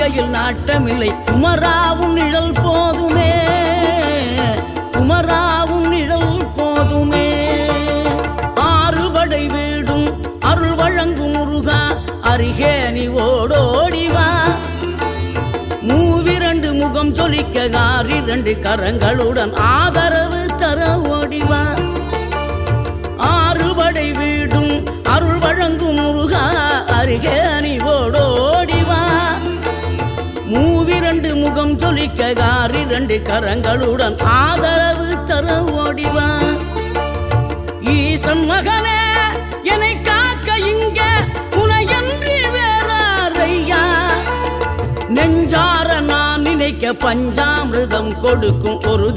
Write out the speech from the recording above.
வாழ்க்கையில் நாட்டமில்லை குமராவும் நிழல் போதுமே, குமராவும் நிழல் போதுமே. ஆறுபடை வீடும் அருள் வழங்கும் முருகா அருகே நீ ஓடோடிவா. மூவிரண்டு முகம் சொலிக்க ஆறிரண்டு கரங்களுடன் ஆதரவு தர ஓடிவா. ஆறுபடை வீடும் அருள் வழங்கும் முருகா அருகே நீ ஓடோடிவா. மூவிரண்டு முகம் சொலிக்க ஆறிரண்டு கரங்களுடன் ஆதரவு தர ஓடிவா. ஈசன் மகனே என்னை காக்க இங்க உனையன்றி வேறாரையா. நெஞ்சார நான் நினைக்க பஞ்சாமிர்தம் கொடுக்கும் ஒரு